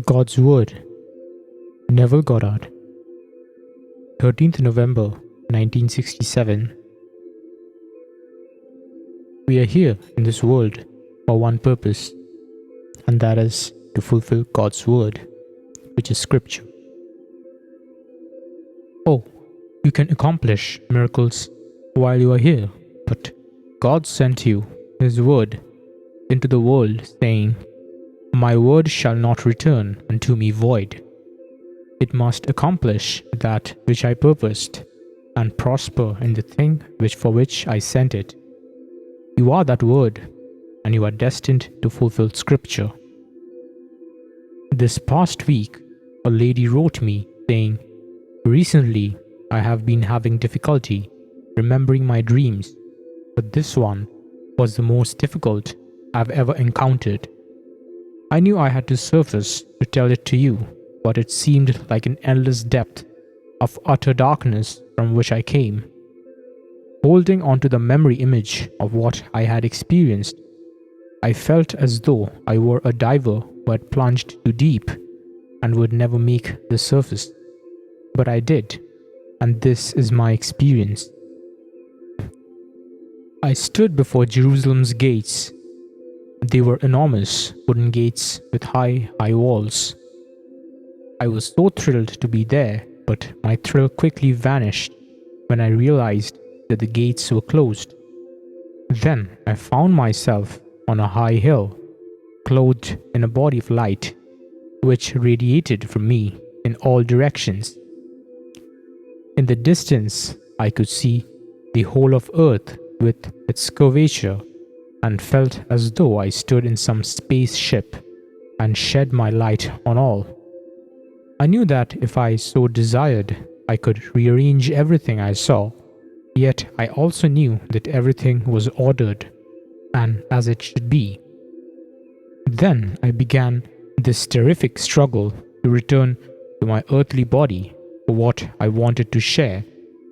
God's Word. Neville Goddard. 13th November 1967. We are here in this world for one purpose, and that is to fulfill God's Word, which is Scripture. Oh, you can accomplish miracles while you are here, but God sent you His Word into the world, saying, "My word shall not return unto me void. It must accomplish that which I purposed, and prosper in the thing for which I sent it." You are that word, and you are destined to fulfill Scripture. This past week, a lady wrote me saying, "Recently, I have been having difficulty remembering my dreams, but this one was the most difficult I've ever encountered. I knew I had to surface to tell it to you, but it seemed like an endless depth of utter darkness from which I came. Holding onto the memory image of what I had experienced, I felt as though I were a diver who had plunged too deep and would never make the surface. But I did, and this is my experience. I stood before Jerusalem's gates. They were enormous wooden gates with high walls. I was so thrilled to be there, but my thrill quickly vanished when I realized that the gates were closed. Then I found myself on a high hill, clothed in a body of light, which radiated from me in all directions. In the distance, I could see the whole of earth with its curvature, and felt as though I stood in some spaceship and shed my light on all. I knew that if I so desired, I could rearrange everything I saw, yet I also knew that everything was ordered and as it should be. Then I began this terrific struggle to return to my earthly body for what I wanted to share,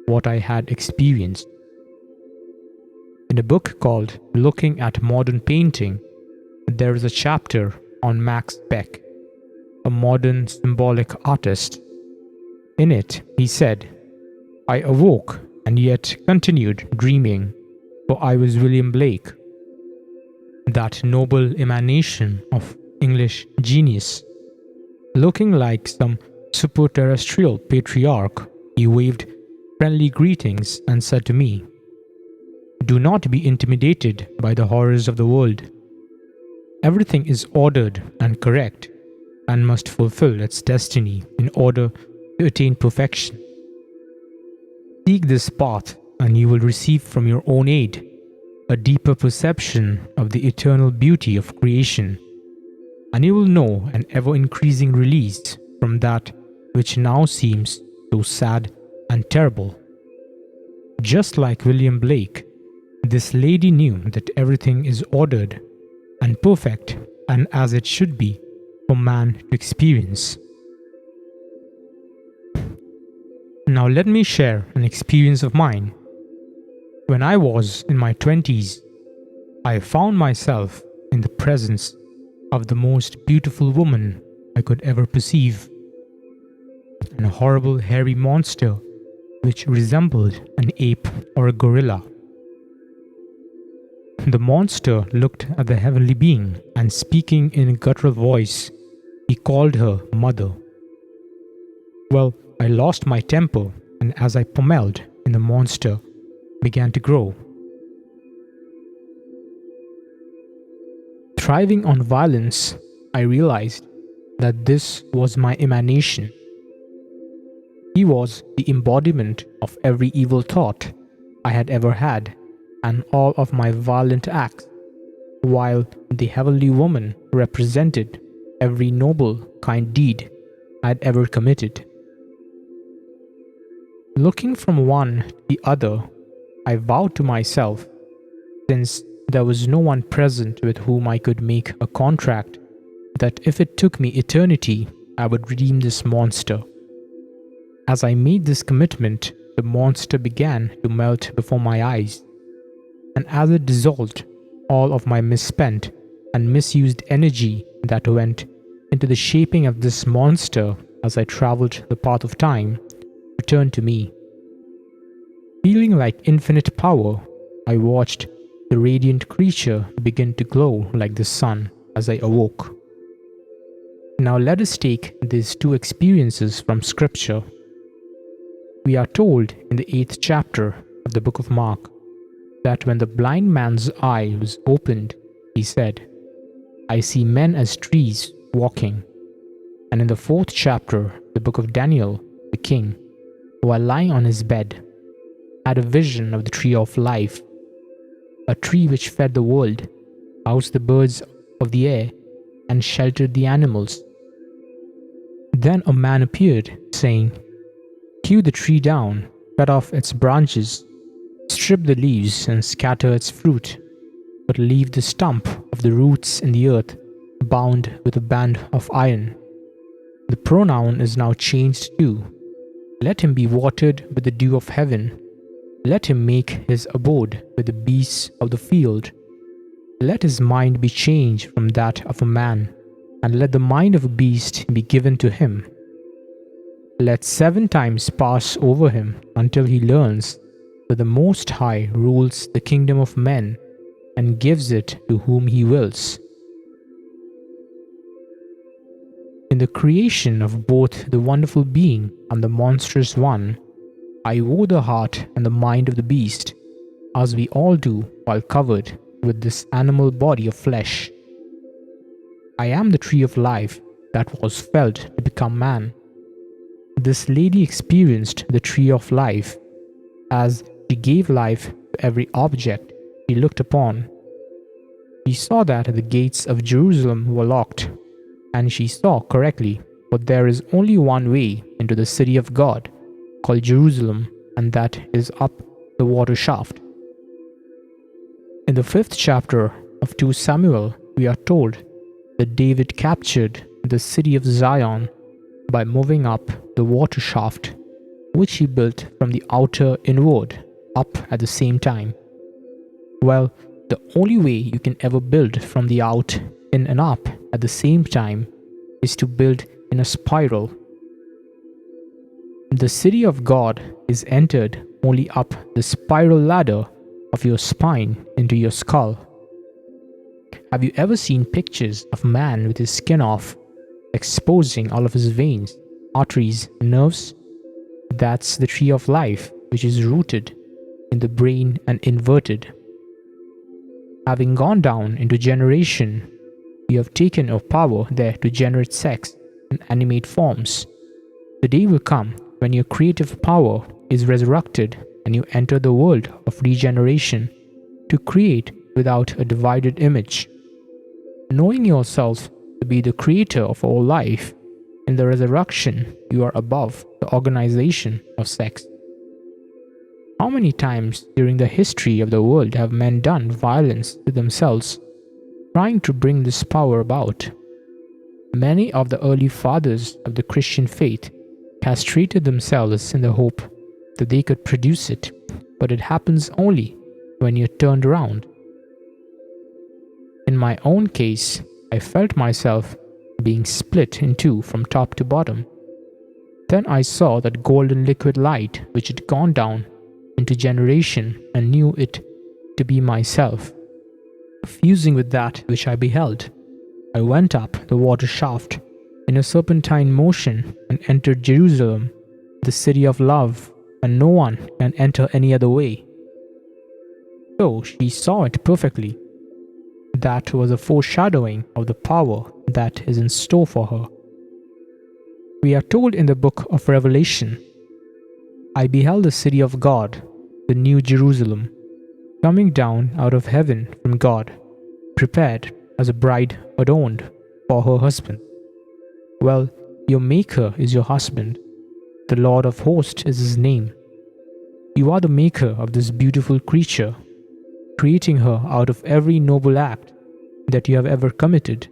what I had experienced. In a book called Looking at Modern Painting, there is a chapter on Max Beck, a modern symbolic artist. In it, he said, "I awoke and yet continued dreaming, for I was William Blake." That noble emanation of English genius. Looking like some super-terrestrial patriarch, he waved friendly greetings and said to me, "Do not be intimidated by the horrors of the world. Everything is ordered and correct, and must fulfill its destiny in order to attain perfection. Seek this path, and you will receive from your own aid a deeper perception of the eternal beauty of creation, and you will know an ever-increasing release from that which now seems so sad and terrible." Just like William Blake, this lady knew that everything is ordered and perfect and as it should be for man to experience. Now let me share an experience of mine. When I was in my 20s, I found myself in the presence of the most beautiful woman I could ever perceive, and a horrible hairy monster which resembled an ape or a gorilla. The monster looked at the heavenly being, and speaking in a guttural voice, he called her mother. Well, I lost my temper, and as I pommeled in the monster, began to grow. Thriving on violence, I realized that this was my emanation. He was the embodiment of every evil thought I had ever had, and all of my violent acts, while the heavenly woman represented every noble, kind deed I had ever committed. Looking from one to the other, I vowed to myself, since there was no one present with whom I could make a contract, that if it took me eternity, I would redeem this monster. As I made this commitment, the monster began to melt before my eyes, and as it dissolved, all of my misspent and misused energy that went into the shaping of this monster as I traveled the path of time returned to me. Feeling like infinite power, I watched the radiant creature begin to glow like the sun as I awoke. Now let us take these two experiences from Scripture. We are told in the 8th chapter of the book of Mark that when the blind man's eye was opened, he said, "I see men as trees walking." And in the 4th chapter, the book of Daniel, the king, while lying on his bed, had a vision of the tree of life, a tree which fed the world, housed the birds of the air, and sheltered the animals. Then a man appeared, saying, "Hew the tree down, cut off its branches, strip the leaves and scatter its fruit, but leave the stump of the roots in the earth bound with a band of iron." The pronoun is now changed to, "Let him be watered with the dew of heaven. Let him make his abode with the beasts of the field. Let his mind be changed from that of a man, and let the mind of a beast be given to him. Let 7 times pass over him until he learns that the Most High rules the kingdom of men and gives it to whom he wills." In the creation of both the wonderful being and the monstrous one, I wore the heart and the mind of the beast, as we all do while covered with this animal body of flesh. I am the tree of life that was felled to become man. This lady experienced the tree of life as she gave life to every object she looked upon. She saw that the gates of Jerusalem were locked, and she saw correctly, for there is only one way into the city of God, called Jerusalem, and that is up the water shaft. In the 5th chapter of 2 Samuel, we are told that David captured the city of Zion by moving up the water shaft, which he built from the outer inward up at the same time. Well, the only way you can ever build from the out in and up at the same time is to build in a spiral. The city of God is entered only up the spiral ladder of your spine into your skull. Have you ever seen pictures of man with his skin off, exposing all of his veins, arteries, and nerves? That's the tree of life, which is rooted in the brain and inverted. Having gone down into generation, you have taken your power there to generate sex and animate forms. The day will come when your creative power is resurrected and you enter the world of regeneration to create without a divided image. Knowing yourself to be the creator of all life, in the resurrection you are above the organization of sex. How many times during the history of the world have men done violence to themselves, trying to bring this power about? Many of the early fathers of the Christian faith castrated themselves in the hope that they could produce it, but it happens only when you're turned around. In my own case, I felt myself being split in two from top to bottom. Then I saw that golden liquid light which had gone down into generation and knew it to be myself. Fusing with that which I beheld, I went up the water shaft in a serpentine motion and entered Jerusalem, the city of love, and no one can enter any other way. So she saw it perfectly. That was a foreshadowing of the power that is in store for her. We are told in the book of Revelation, "I beheld the city of God, the new Jerusalem, coming down out of heaven from God, prepared as a bride adorned for her husband." Well, your Maker is your husband. The Lord of hosts is his name. You are the maker of this beautiful creature, creating her out of every noble act that you have ever committed.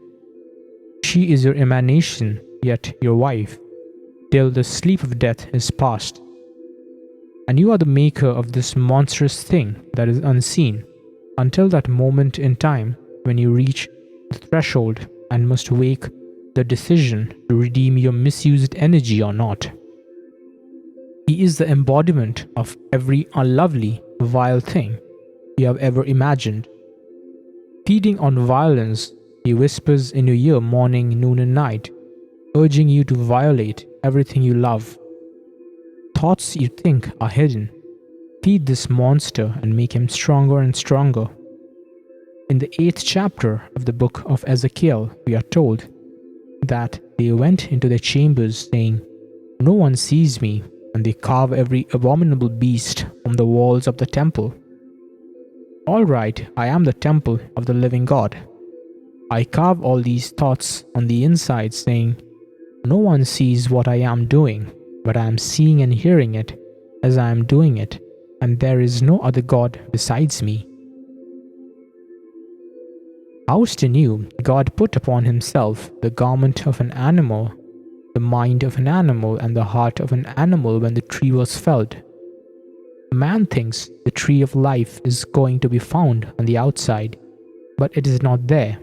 She is your emanation, yet your wife, till the sleep of death is past. And you are the maker of this monstrous thing that is unseen, until that moment in time when you reach the threshold and must wake the decision to redeem your misused energy or not. He is the embodiment of every unlovely, vile thing you have ever imagined. Feeding on violence, he whispers in your ear morning, noon and night, urging you to violate everything you love. Thoughts you think are hidden. Feed this monster and make him stronger and stronger. In the 8th chapter of the book of Ezekiel, we are told that they went into their chambers saying, "No one sees me," and they carve every abominable beast from the walls of the temple. All right, I am the temple of the living God. I carve all these thoughts on the inside saying, "No one sees what I am doing, but I am seeing and hearing it as I am doing it, and there is no other God besides me." Austin knew God put upon himself the garment of an animal, the mind of an animal, and the heart of an animal when the tree was felled. Man thinks the tree of life is going to be found on the outside, but it is not there.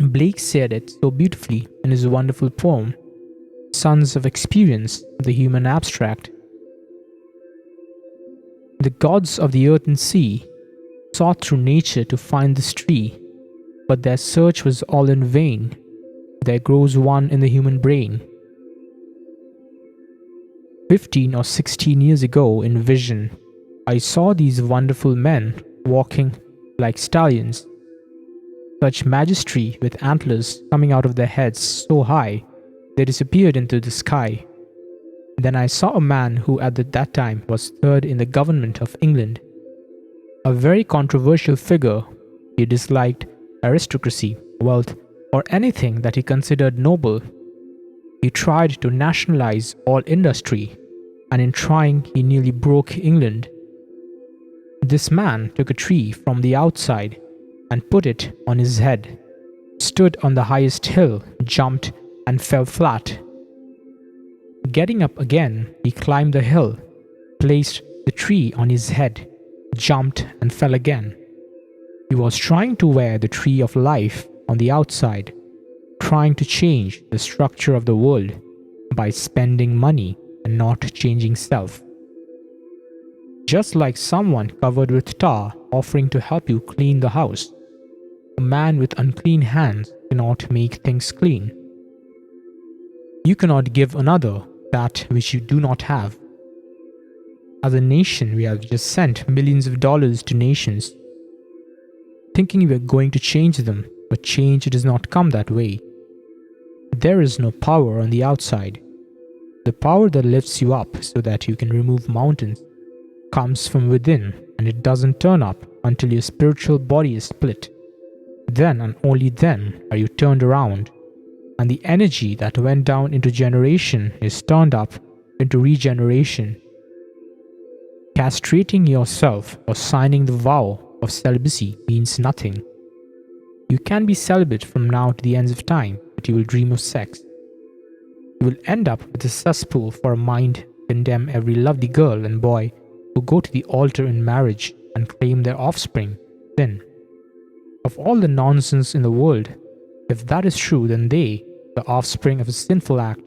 Blake said it so beautifully in his wonderful poem, Sons of Experience, the Human Abstract. The gods of the earth and sea sought through nature to find this tree, but their search was all in vain. There grows one in the human brain. 15 or 16 years ago in vision, I saw these wonderful men walking like stallions, such majesty with antlers coming out of their heads so high they disappeared into the sky. Then I saw a man who at that time was third in the government of England, a very controversial figure. He disliked aristocracy, wealth, or anything that he considered noble. He tried to nationalize all industry, and in trying he nearly broke England. This man took a tree from the outside and put it on his head, stood on the highest hill, jumped and fell flat. Getting up again, he climbed the hill, placed the tree on his head, jumped and fell again. He was trying to wear the tree of life on the outside, trying to change the structure of the world by spending money and not changing self. Just like someone covered with tar offering to help you clean the house, a man with unclean hands cannot make things clean. You cannot give another that which you do not have. As a nation, we have just sent millions of dollars to nations, thinking we are going to change them, but change does not come that way. There is no power on the outside. The power that lifts you up so that you can remove mountains comes from within, and it doesn't turn up until your spiritual body is split. Then and only then are you turned around, and the energy that went down into generation is turned up into regeneration. Castrating yourself or signing the vow of celibacy means nothing. You can be celibate from now to the ends of time, but you will dream of sex. You will end up with a cesspool for a mind to condemn every lovely girl and boy who go to the altar in marriage and claim their offspring sin. Of all the nonsense in the world, if that is true, then they, the offspring of a sinful act,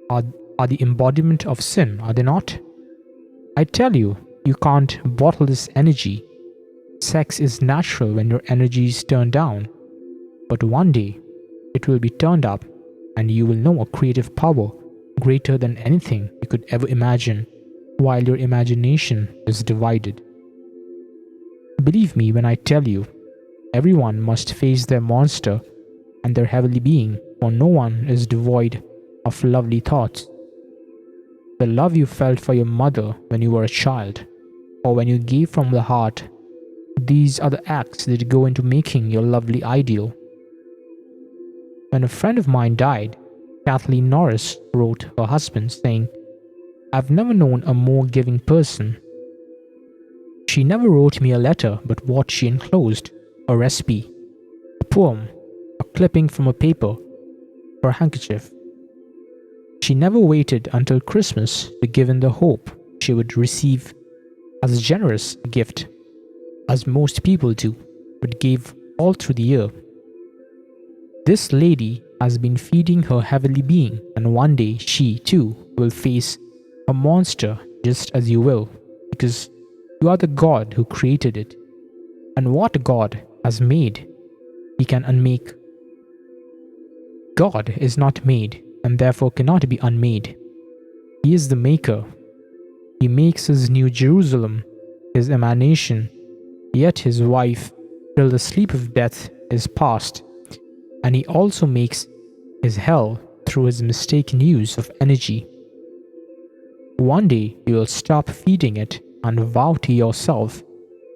are the embodiment of sin, are they not? I tell you, you can't bottle this energy. Sex is natural when your energy is turned down, but one day it will be turned up and you will know a creative power greater than anything you could ever imagine while your imagination is divided. Believe me when I tell you, everyone must face their monster and their heavenly being, for no one is devoid of lovely thoughts. The love you felt for your mother when you were a child, or when you gave from the heart, these are the acts that go into making your lovely ideal. When a friend of mine died, Kathleen Norris wrote her husband saying, "I've never known a more giving person. She never wrote me a letter but what she enclosed, a recipe, a poem, a clipping from a paper, or a handkerchief. She never waited until Christmas to give in the hope she would receive as generous a gift as most people do, but gave all through the year. This lady has been feeding her heavenly being, and one day she, too, will face a monster just as you will, because you are the God who created it. And what God has made, He can unmake. God is not made, and therefore cannot be unmade. He is the maker. He makes His New Jerusalem, His emanation, yet His wife, till the sleep of death is past, and He also makes His hell through His mistaken use of energy. One day you will stop feeding it and vow to yourself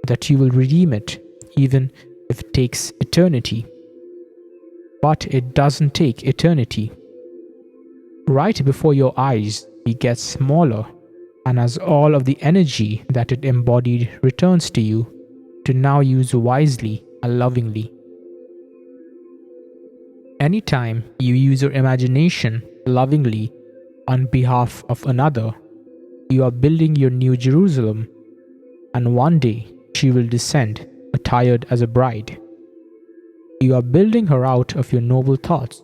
that you will redeem it, even if it takes eternity. But it doesn't take eternity. Right before your eyes, it gets smaller, and as all of the energy that it embodied returns to you, to now use wisely and lovingly. Anytime you use your imagination lovingly on behalf of another, you are building your New Jerusalem, and one day she will descend, attired as a bride. You are building her out of your noble thoughts.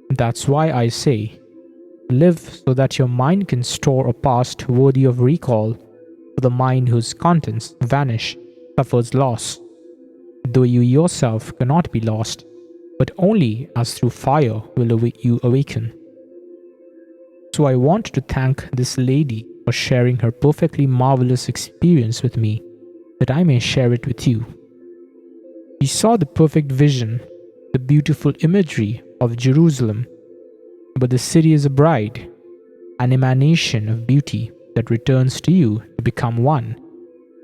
That's why I say, live so that your mind can store a past worthy of recall, for the mind whose contents vanish suffers loss, though you yourself cannot be lost, but only as through fire will you awaken. So I want to thank this lady for sharing her perfectly marvelous experience with me, that I may share it with you. She saw the perfect vision, the beautiful imagery of Jerusalem, but the city is a bride, an emanation of beauty that returns to you to become one,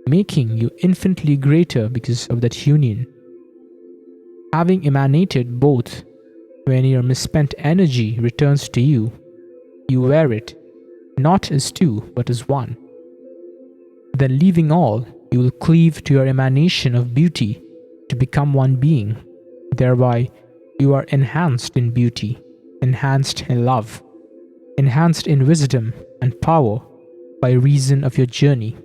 making you infinitely greater because of that union. Having emanated both, when your misspent energy returns to you, you wear it, not as two, but as one. Then leaving all, you will cleave to your emanation of beauty to become one being. Thereby, you are enhanced in beauty, enhanced in love, enhanced in wisdom and power by reason of your journey.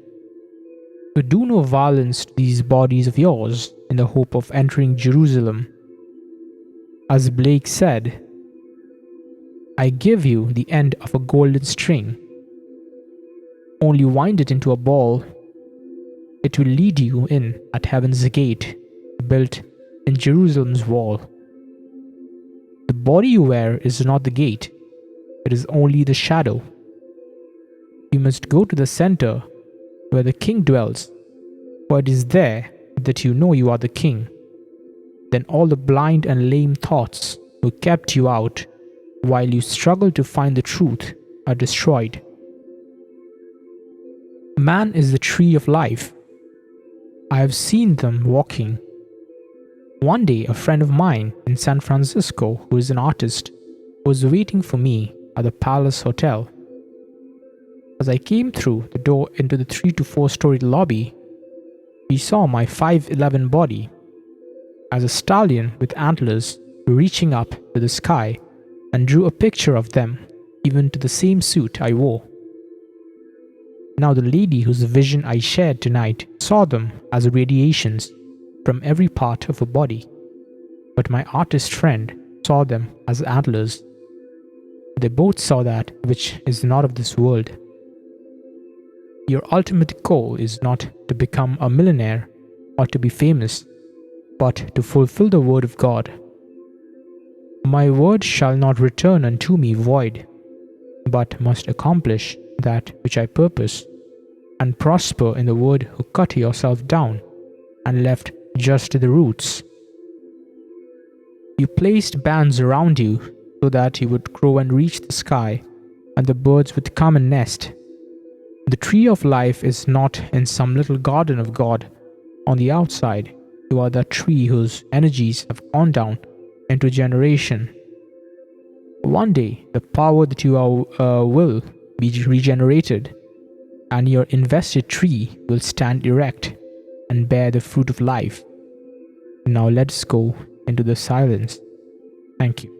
So do no violence to these bodies of yours in the hope of entering Jerusalem. As Blake said, I give you the end of a golden string. Only wind it into a ball. It will lead you in at heaven's gate, built in Jerusalem's wall. The body you wear is not the gate, it is only the shadow. You must go to the center where the king dwells, for it is there that you know you are the king. Then all the blind and lame thoughts who kept you out while you struggle to find the truth are destroyed. Man is the tree of life. I have seen them walking. One day, a friend of mine in San Francisco, who is an artist, was waiting for me at the Palace Hotel. As I came through the door into the 3 to 4 story lobby, he saw my 5'11" body as a stallion with antlers reaching up to the sky, and drew a picture of them, even to the same suit I wore. Now the lady whose vision I shared tonight saw them as radiations from every part of her body, but my artist friend saw them as antlers. They both saw that which is not of this world. Your ultimate goal is not to become a millionaire or to be famous, but to fulfill the word of God. My word shall not return unto me void, but must accomplish that which I purpose, and prosper in the word who cut yourself down and left just the roots. You placed bands around you so that you would grow and reach the sky, and the birds would come and nest. The tree of life is not in some little garden of God on the outside. You are that tree whose energies have gone down into generation. One day, the power that you are will be regenerated, and your invested tree will stand erect and bear the fruit of life. Now let's go into the silence. Thank you.